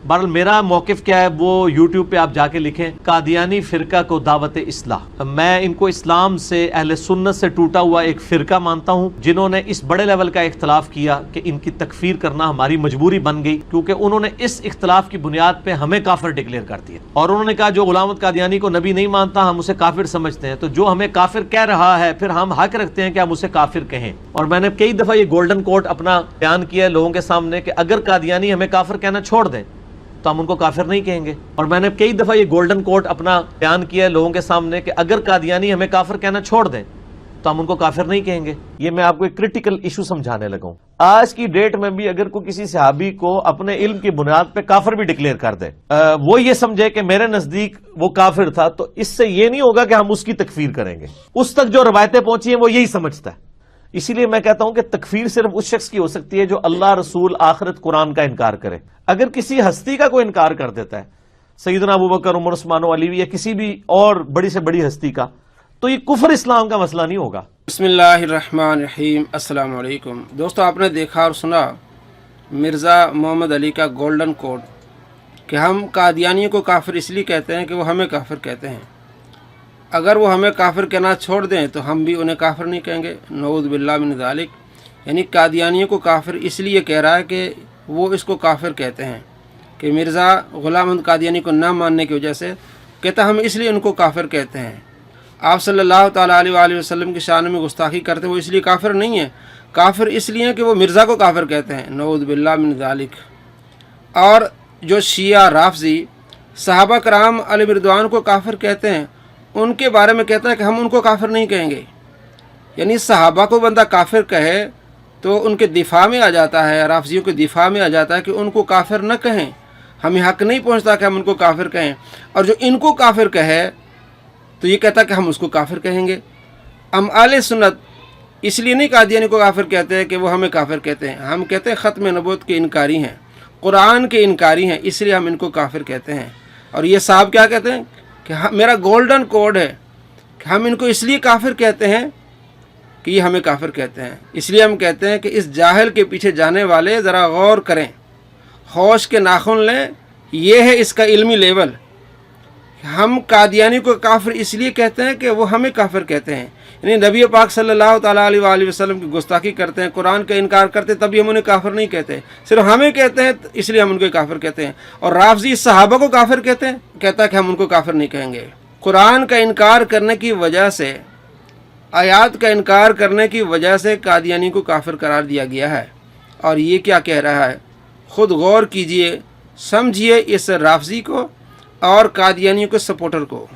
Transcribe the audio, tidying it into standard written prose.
बहरहाल मेरा मौक़िफ़ क्या है वो यूट्यूब पे आप जाके लिखें, कादियानी फ़िरका को दावत इस्लाह। मैं इनको इस्लाम से, अहले सुन्नत से टूटा हुआ एक फ़िरका मानता हूँ, जिन्होंने इस बड़े लेवल का इख्तलाफ किया कि इनकी तकफ़ीर करना हमारी मजबूरी बन गई, क्योंकि उन्होंने इस इख्तलाफ की बुनियाद पे हमें काफिर डिक्लेयर कर दिया। और उन्होंने कहा जो गुलाम अहमद कादियानी को नबी नहीं मानता हम उसे काफिर समझते हैं, तो जो हमें काफिर कह रहा है फिर हम हक रखते हैं कि हम उसे काफिर कहें। और मैंने कई दफ़ा ये गोल्डन कोट अपना बयान किया है लोगों के सामने कि अगर कादियानी हमें काफिर कहना छोड़ दें तो हम उनको काफिर नहीं कहेंगे। और मैंने कई दफ़ा ये गोल्डन कोट अपना बयान किया है लोगों के सामने कि अगर कादियानी हमें काफिर कहना छोड़ दें तो हम उनको काफिर नहीं कहेंगे। ये मैं आपको एक क्रिटिकल इशू समझाने लगा हूं। आज की डेट में भी अगर कोई किसी सहाबी को अपने इल्म की बुनियाद पे काफिर भी डिक्लेयर कर दे, वो ये समझे कि मेरे नजदीक वो काफिर था, तो इससे ये नहीं होगा कि हम उसकी तकफीर करेंगे। उस तक जो रवायतें पहुंची हैं वो यही समझता है। इसीलिए मैं कहता हूं कि तकफीर सिर्फ उस शख्स की हो सकती है जो अल्लाह, रसूल, आखिरत, कुरान का इनकार करे। अगर किसी हस्ती का कोई इनकार कर देता है, सैयदना अबू बकर, उमर, उस्मान, अली या किसी भी और बड़ी से बड़ी हस्ती का, तो ये कुफर इस्लाम का मसला नहीं होगा। बिस्मिल्लाहिर्रहमानिर्रहीम, अस्सलाम वालेकुम। दोस्तों, आपने देखा और सुना मिर्ज़ा मोहम्मद अली का गोल्डन कोड कि हम कादियानियों को काफिर इसलिए कहते हैं कि वो हमें काफिर कहते हैं। अगर वो हमें काफिर कहना छोड़ दें तो हम भी उन्हें काफिर नहीं कहेंगे। नऊज़ बिल्लाह मिन ज़ालिक। यानी कादियानियों को काफिर इसलिए कह रहा है कि वो इसको काफिर कहते हैं, कि मिर्ज़ा ग़ुलाम अहमद कादियानी को ना मानने की वजह से कहता हम इसलिए उनको काफिर कहते हैं। आप सल्लल्लाहु ताला अलैहि वसल्लम की शान में गुस्ताखी करते हैं, वो इसलिए काफिर नहीं है, काफिर इसलिए हैं कि वो मिर्ज़ा को काफिर कहते हैं। नऊज़ बिल्लाह मिन ज़ालिक। और जो शिया राफ़ज़ी सहाबा कराम अलैहिम रिदवान को काफिर कहते हैं, उनके बारे में कहता है कि हम उनको काफिर नहीं कहेंगे। यानी सहाबा को बंदा काफिर कहे तो उनके दिफा में आ जाता है, राफ़ज़ियों के दिफा में आ जाता है कि उनको काफिर न कहें, हमें हक़ नहीं पहुँचता कि हम उनको काफिर कहें। और जो इनको काफिर कहे तो ये कहता कि हम उसको काफिर कहेंगे। हम आले सुन्नत इसलिए नहीं कादियानी को काफिर कहते हैं कि वो हमें काफिर कहते हैं, हम कहते हैं ख़त्म नबूवत के इनकारी हैं, कुरान के इनकारी हैं, इसलिए हम इनको काफिर कहते हैं। और ये साहब क्या कहते हैं कि मेरा गोल्डन कोड है कि हम इनको इसलिए काफिर कहते हैं कि ये हमें काफिर कहते हैं। इसलिए हम कहते हैं कि इस जाहिल के पीछे जाने वाले ज़रा गौर करें, होश के नाखून लें, ये है इसका इल्मी लेवल। हम कादियानी को काफिर इसलिए कहते हैं कि वो हमें काफिर कहते हैं, यानी नबी पाक सल्लल्लाहु ताला अलैहि वसल्लम की गुस्ताखी करते हैं, कुरान का इनकार करते हैं, तभी हम उन्हें काफिर नहीं कहते, सिर्फ हमें कहते हैं इसलिए हम उनको काफिर कहते हैं। और राफ़ज़ी सहाबा को काफिर कहते हैं, कहता है कि हम उनको काफिर नहीं कहेंगे। कुरान का इनकार करने की वजह से, आयात का इनकार करने की वजह से कादियानी को काफिर करार दिया गया है। और ये क्या कह रहा है, खुद गौर कीजिए, समझिए इस राफ़ज़ी को और कादियानियों के सपोर्टर को।